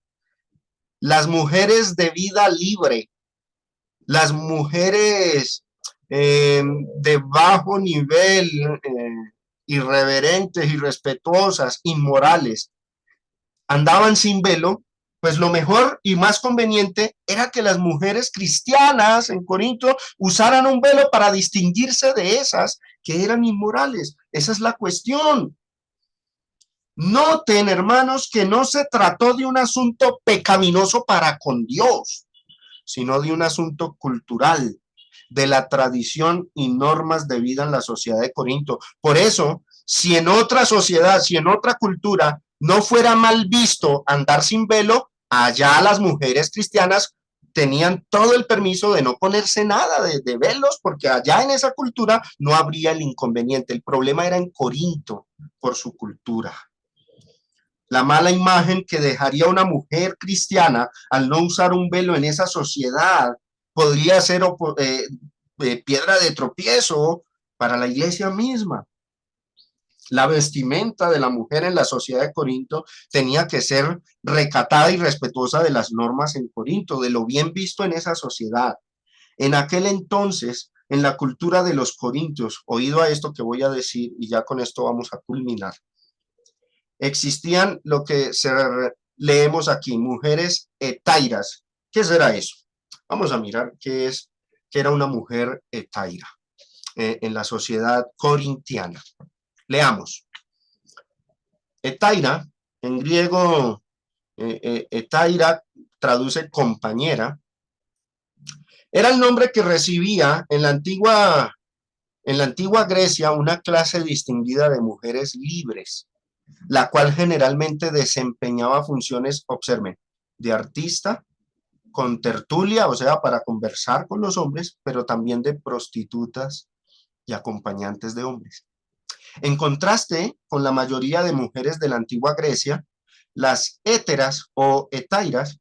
las mujeres de vida libre, las mujeres de bajo nivel, irreverentes, irrespetuosas, inmorales, andaban sin velo, pues lo mejor y más conveniente era que las mujeres cristianas en Corinto usaran un velo para distinguirse de esas que eran inmorales. Esa es la cuestión. Noten, hermanos, que no se trató de un asunto pecaminoso para con Dios, sino de un asunto cultural, de la tradición y normas de vida en la sociedad de Corinto. Por eso, si en otra sociedad, si en otra cultura no fuera mal visto andar sin velo, allá las mujeres cristianas tenían todo el permiso de no ponerse nada de velos, porque allá en esa cultura no habría el inconveniente. El problema era en Corinto, por su cultura. La mala imagen que dejaría una mujer cristiana al no usar un velo en esa sociedad podría ser piedra de tropiezo para la iglesia misma. La vestimenta de la mujer en la sociedad de Corinto tenía que ser recatada y respetuosa de las normas en Corinto, de lo bien visto en esa sociedad. En aquel entonces, en la cultura de los corintios, oído a esto que voy a decir, y ya con esto vamos a culminar, existían lo que leemos aquí, mujeres etairas. ¿Qué será eso? Vamos a mirar qué era una mujer etaira en la sociedad corintiana. Leamos. Etaira, en griego, etaira traduce compañera, era el nombre que recibía en la antigua Grecia una clase distinguida de mujeres libres, la cual generalmente desempeñaba funciones, observen, de artista, con tertulia, o sea, para conversar con los hombres, pero también de prostitutas y acompañantes de hombres. En contraste con la mayoría de mujeres de la antigua Grecia, Las héteras o hetairas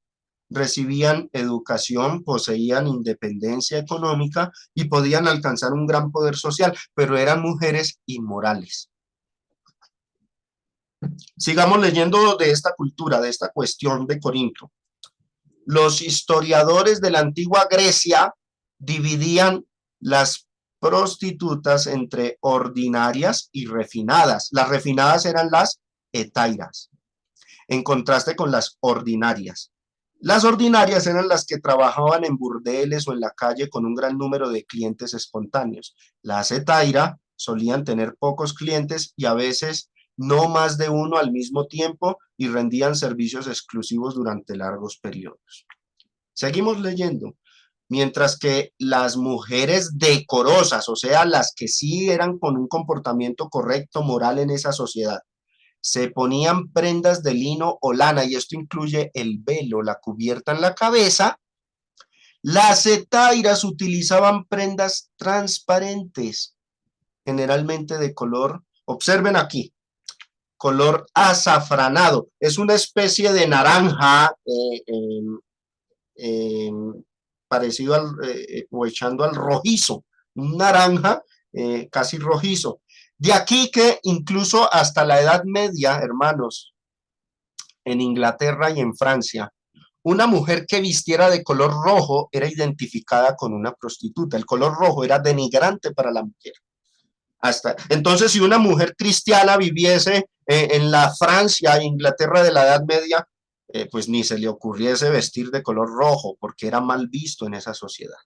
recibían educación, poseían independencia económica y podían alcanzar un gran poder social, pero eran mujeres inmorales. Sigamos leyendo de esta cultura, de esta cuestión de Corinto. Los historiadores de la antigua Grecia dividían las prostitutas entre ordinarias y refinadas. Las refinadas eran las hetairas, en contraste con las ordinarias. Las ordinarias eran las que trabajaban en burdeles o en la calle con un gran número de clientes espontáneos. Las hetairas solían tener pocos clientes y a veces no más de uno al mismo tiempo y rendían servicios exclusivos durante largos periodos. Seguimos leyendo. Mientras que las mujeres decorosas, o sea, las que sí eran con un comportamiento correcto, moral en esa sociedad, se ponían prendas de lino o lana, y esto incluye el velo, la cubierta en la cabeza. Las hetairas utilizaban prendas transparentes, generalmente de color, observen aquí, color azafranado. Es una especie de naranja eh, parecido al, o echando al rojizo, un naranja casi rojizo. De aquí que incluso hasta la Edad Media, hermanos, en Inglaterra y en Francia, una mujer que vistiera de color rojo era identificada con una prostituta. El color rojo era denigrante para la mujer. Entonces, si una mujer cristiana viviese en la Francia e Inglaterra de la Edad Media, pues ni se le ocurriese vestir de color rojo, porque era mal visto en esa sociedad.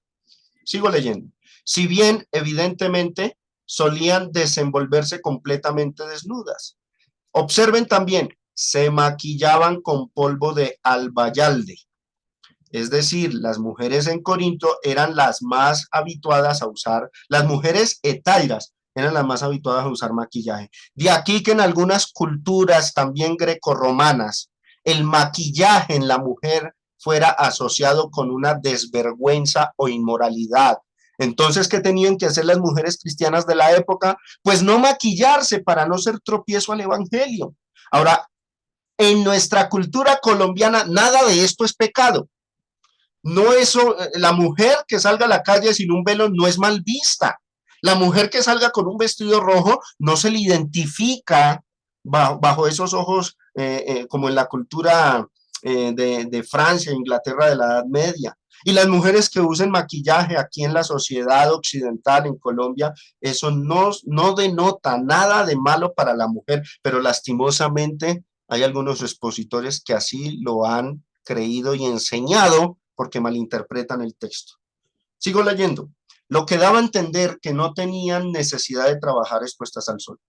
Sigo leyendo. Si bien, evidentemente, solían desenvolverse completamente desnudas. Observen también, se maquillaban con polvo de albayalde. Es decir, las mujeres en Corinto eran las más habituadas a usar, las mujeres hetairas eran las más habituadas a usar maquillaje. De aquí que en algunas culturas, también grecorromanas, el maquillaje en la mujer fuera asociado con una desvergüenza o inmoralidad. Entonces, ¿qué tenían que hacer las mujeres cristianas de la época? Pues no maquillarse para no ser tropiezo al evangelio. Ahora, en nuestra cultura colombiana, nada de esto es pecado. No eso, la mujer que salga a la calle sin un velo no es mal vista. La mujer que salga con un vestido rojo no se le identifica bajo esos ojos como en la cultura de Francia, Inglaterra de la Edad Media. Y las mujeres que usen maquillaje aquí en la sociedad occidental, en Colombia, eso no denota nada de malo para la mujer, pero lastimosamente hay algunos expositores que así lo han creído y enseñado porque malinterpretan el texto. Sigo leyendo. Lo que daba a entender que no tenían necesidad de trabajar expuestas al sol.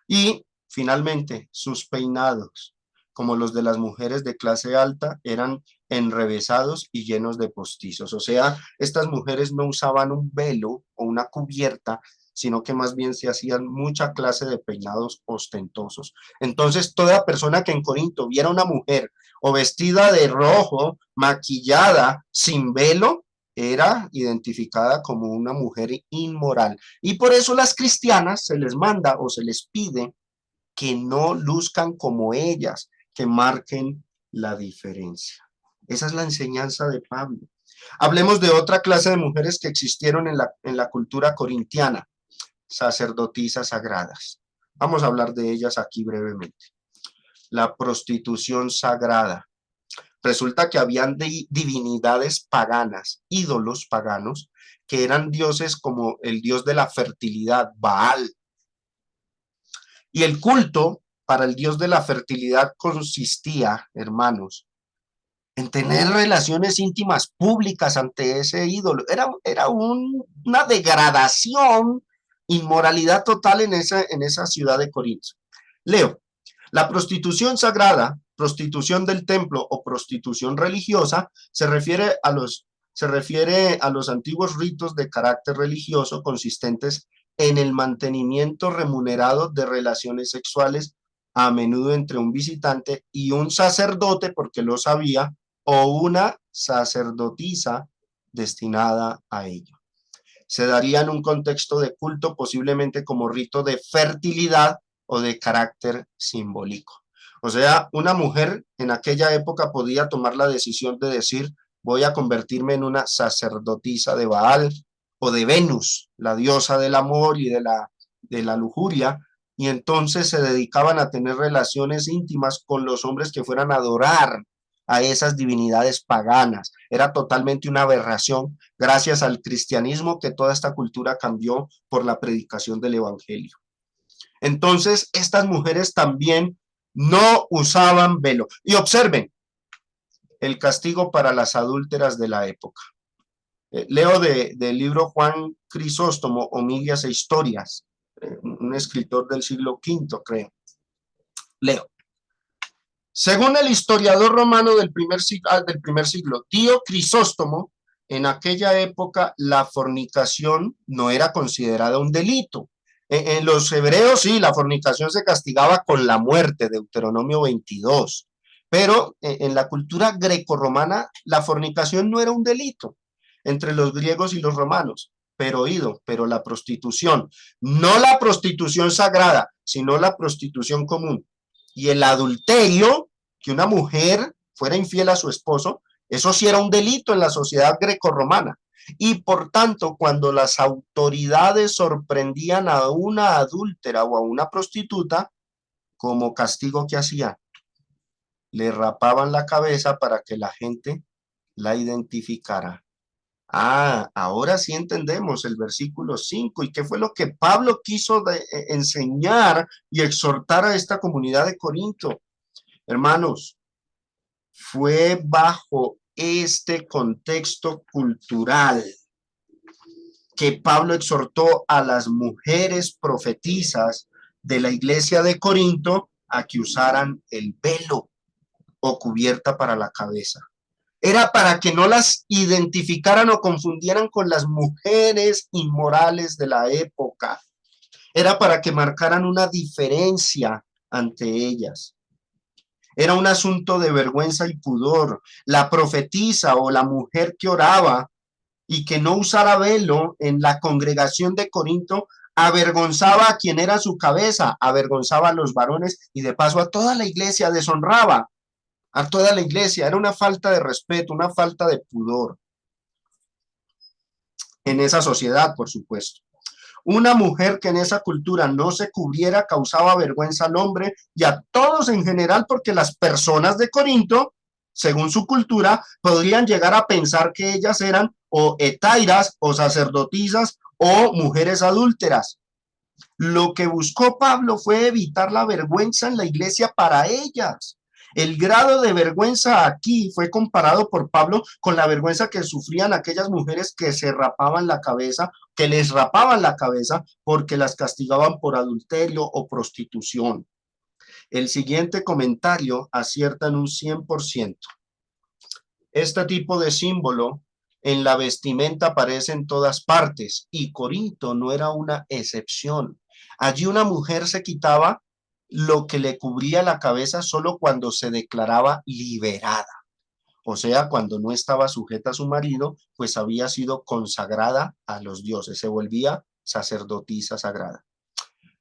Y finalmente, sus peinados, como los de las mujeres de clase alta, eran enrevesados y llenos de postizos. O sea, estas mujeres no usaban un velo o una cubierta, sino que más bien se hacían mucha clase de peinados ostentosos. Entonces, toda persona que en Corinto viera una mujer o vestida de rojo, maquillada, sin velo, era identificada como una mujer inmoral. Y por eso las cristianas se les manda o se les pide que no luzcan como ellas, que marquen la diferencia. Esa es la enseñanza de Pablo. Hablemos de otra clase de mujeres que existieron en la cultura corintiana, sacerdotisas sagradas. Vamos a hablar de ellas aquí brevemente. La prostitución sagrada. Resulta que habían divinidades paganas, ídolos paganos, que eran dioses como el dios de la fertilidad, Baal. Y el culto para el dios de la fertilidad consistía, hermanos, en tener relaciones íntimas públicas ante ese ídolo. Era una degradación, inmoralidad total en esa ciudad de Corinto. Leo, la prostitución sagrada, prostitución del templo o prostitución religiosa se refiere a los antiguos ritos de carácter religioso consistentes en el mantenimiento remunerado de relaciones sexuales, a menudo entre un visitante y un sacerdote, porque lo sabía, o una sacerdotisa destinada a ello. Se daría en un contexto de culto, posiblemente como rito de fertilidad o de carácter simbólico. O sea, una mujer en aquella época podía tomar la decisión de decir, voy a convertirme en una sacerdotisa de Baal o de Venus, la diosa del amor y de la lujuria, y entonces se dedicaban a tener relaciones íntimas con los hombres que fueran a adorar a esas divinidades paganas. Era totalmente una aberración, gracias al cristianismo, que toda esta cultura cambió por la predicación del evangelio. Entonces, estas mujeres también no usaban velo. Y observen el castigo para las adúlteras de la época. Leo del libro Juan Crisóstomo, Homilias e Historias, un escritor del siglo V, creo. Leo. Según el historiador romano del primer siglo, Dio Crisóstomo, en aquella época la fornicación no era considerada un delito. En los hebreos sí, la fornicación se castigaba con la muerte, Deuteronomio 22, pero en la cultura grecorromana la fornicación no era un delito entre los griegos y los romanos. Pero la prostitución, no la prostitución sagrada, sino la prostitución común y el adulterio, que una mujer fuera infiel a su esposo, eso sí era un delito en la sociedad grecorromana. Y por tanto, cuando las autoridades sorprendían a una adúltera o a una prostituta, como castigo que hacían, le rapaban la cabeza para que la gente la identificara. Ah, ahora sí entendemos el versículo 5. ¿Y qué fue lo que Pablo quiso enseñar y exhortar a esta comunidad de Corinto? Hermanos, fue bajo este contexto cultural que Pablo exhortó a las mujeres profetisas de la iglesia de Corinto a que usaran el velo o cubierta para la cabeza. Era para que no las identificaran o confundieran con las mujeres inmorales de la época. Era para que marcaran una diferencia ante ellas. Era un asunto de vergüenza y pudor. La profetisa o la mujer que oraba y que no usara velo en la congregación de Corinto avergonzaba a quien era su cabeza, avergonzaba a los varones y de paso a toda la iglesia, deshonraba a toda la iglesia. Era una falta de respeto, una falta de pudor en esa sociedad, por supuesto. Una mujer que en esa cultura no se cubriera causaba vergüenza al hombre y a todos en general, porque las personas de Corinto, según su cultura, podrían llegar a pensar que ellas eran o etairas o sacerdotisas o mujeres adúlteras. Lo que buscó Pablo fue evitar la vergüenza en la iglesia para ellas. El grado de vergüenza aquí fue comparado por Pablo con la vergüenza que sufrían aquellas mujeres que se rapaban la cabeza, que les rapaban la cabeza porque las castigaban por adulterio o prostitución. El siguiente comentario acierta en un 100%. Este tipo de símbolo en la vestimenta aparece en todas partes y Corinto no era una excepción. Allí una mujer se quitaba lo que le cubría la cabeza solo cuando se declaraba liberada. O sea, cuando no estaba sujeta a su marido, pues había sido consagrada a los dioses, se volvía sacerdotisa sagrada.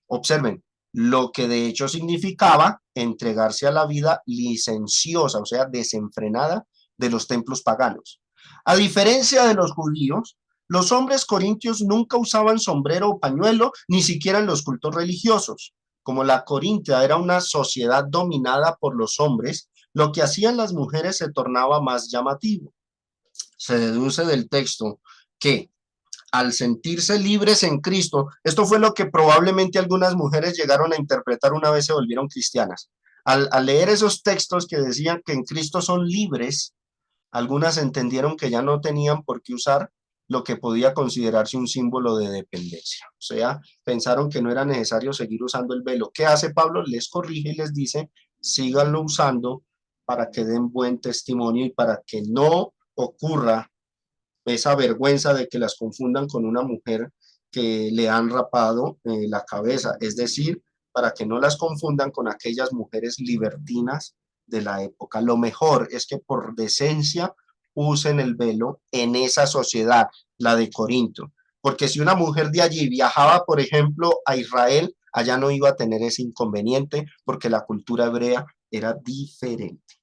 Observen, lo que de hecho significaba entregarse a la vida licenciosa, o sea, desenfrenada de los templos paganos. A diferencia de los judíos, los hombres corintios nunca usaban sombrero o pañuelo, ni siquiera en los cultos religiosos. Como la Corintia era una sociedad dominada por los hombres, lo que hacían las mujeres se tornaba más llamativo. Se deduce del texto que al sentirse libres en Cristo, esto fue lo que probablemente algunas mujeres llegaron a interpretar una vez se volvieron cristianas. Al leer esos textos que decían que en Cristo son libres, algunas entendieron que ya no tenían por qué usar lo que podía considerarse un símbolo de dependencia. O sea, pensaron que no era necesario seguir usando el velo. ¿Qué hace Pablo? Les corrige y les dice, síganlo usando para que den buen testimonio y para que no ocurra esa vergüenza de que las confundan con una mujer que le han rapado la cabeza, es decir, para que no las confundan con aquellas mujeres libertinas de la época. Lo mejor es que por decencia usen el velo en esa sociedad, la de Corinto, porque si una mujer de allí viajaba, por ejemplo, a Israel, allá no iba a tener ese inconveniente porque la cultura hebrea era diferente.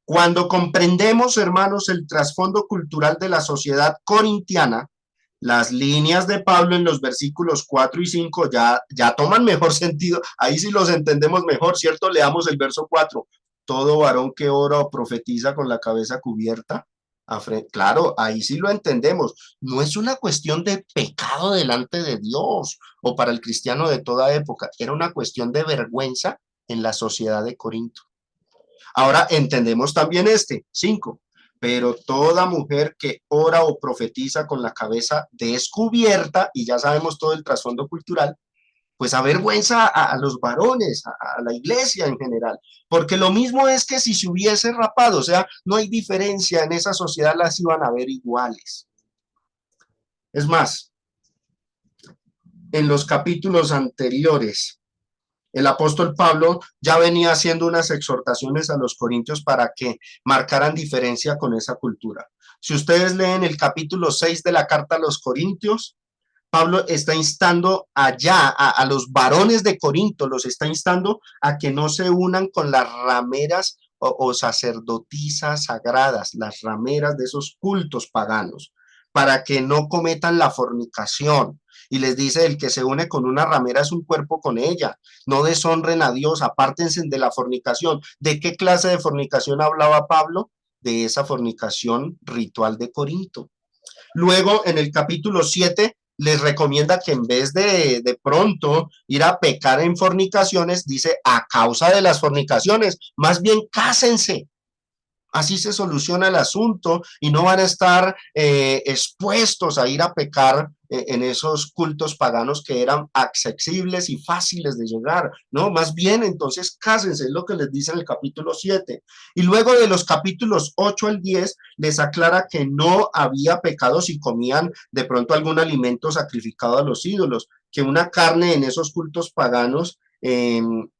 Cuando comprendemos, hermanos, el trasfondo cultural de la sociedad corintiana, las líneas de Pablo en los versículos 4 y 5 ya toman mejor sentido. Ahí sí los entendemos mejor, ¿cierto? Leamos el verso 4. Todo varón que ora o profetiza con la cabeza cubierta. Claro, ahí sí lo entendemos. No es una cuestión de pecado delante de Dios o para el cristiano de toda época. Era una cuestión de vergüenza en la sociedad de Corinto. Ahora entendemos también 5. Pero toda mujer que ora o profetiza con la cabeza descubierta, y ya sabemos todo el trasfondo cultural, pues avergüenza a los varones, a la iglesia en general. Porque lo mismo es que si se hubiese rapado, o sea, no hay diferencia en esa sociedad, las iban a ver iguales. Es más, en los capítulos anteriores, el apóstol Pablo ya venía haciendo unas exhortaciones a los corintios para que marcaran diferencia con esa cultura. Si ustedes leen el capítulo 6 de la carta a los corintios, Pablo está instando allá a los varones de Corinto, los está instando a que no se unan con las rameras o sacerdotisas sagradas, las rameras de esos cultos paganos, para que no cometan la fornicación. Y les dice, el que se une con una ramera es un cuerpo con ella, no deshonren a Dios, apártense de la fornicación. ¿De qué clase de fornicación hablaba Pablo? De esa fornicación ritual de Corinto. Luego, en el capítulo 7, les recomienda que en vez de pronto ir a pecar en fornicaciones, dice, a causa de las fornicaciones, más bien cásense. Así se soluciona el asunto y no van a estar expuestos a ir a pecar en esos cultos paganos que eran accesibles y fáciles de llegar, ¿no? Más bien, entonces, cásense, es lo que les dice en el capítulo 7. Y luego de los capítulos 8 al 10, les aclara que no había pecado si comían de pronto algún alimento sacrificado a los ídolos, que una carne en esos cultos paganos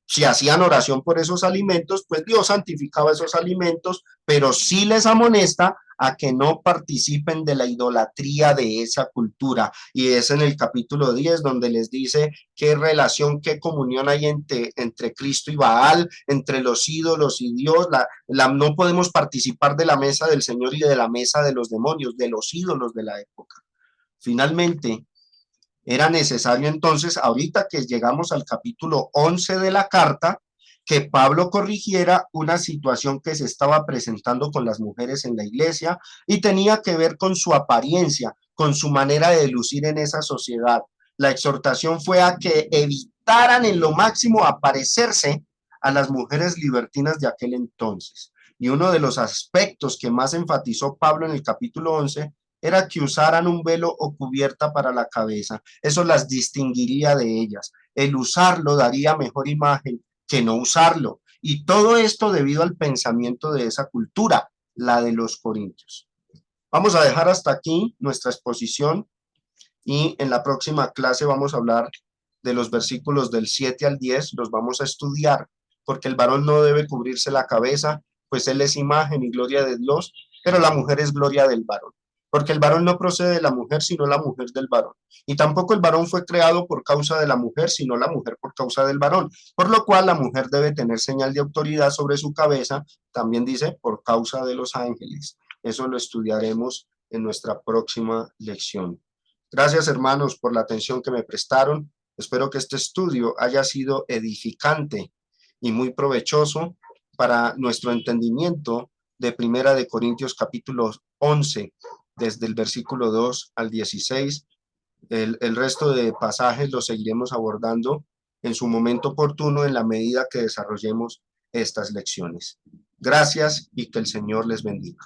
si hacían oración por esos alimentos, pues Dios santificaba esos alimentos, pero sí les amonesta a que no participen de la idolatría de esa cultura. Y es en el capítulo 10 donde les dice qué relación, qué comunión hay entre Cristo y Baal, entre los ídolos y Dios. No podemos participar de la mesa del Señor y de la mesa de los demonios, de los ídolos de la época. Finalmente, era necesario entonces, ahorita que llegamos al capítulo 11 de la carta, que Pablo corrigiera una situación que se estaba presentando con las mujeres en la iglesia y tenía que ver con su apariencia, con su manera de lucir en esa sociedad. La exhortación fue a que evitaran en lo máximo aparecerse a las mujeres libertinas de aquel entonces. Y uno de los aspectos que más enfatizó Pablo en el capítulo 11 era que usaran un velo o cubierta para la cabeza. Eso las distinguiría de ellas. El usarlo daría mejor imagen que no usarlo. Y todo esto debido al pensamiento de esa cultura, la de los corintios. Vamos a dejar hasta aquí nuestra exposición y en la próxima clase vamos a hablar de los versículos del 7 al 10, los vamos a estudiar, porque el varón no debe cubrirse la cabeza, pues él es imagen y gloria de Dios, pero la mujer es gloria del varón. Porque el varón no procede de la mujer, sino la mujer del varón. Y tampoco el varón fue creado por causa de la mujer, sino la mujer por causa del varón. Por lo cual la mujer debe tener señal de autoridad sobre su cabeza, también dice, por causa de los ángeles. Eso lo estudiaremos en nuestra próxima lección. Gracias, hermanos, por la atención que me prestaron. Espero que este estudio haya sido edificante y muy provechoso para nuestro entendimiento de Primera de Corintios capítulo 11, desde el versículo 2 al 16. El resto de pasajes los seguiremos abordando en su momento oportuno en la medida que desarrollemos estas lecciones. Gracias y que el Señor les bendiga.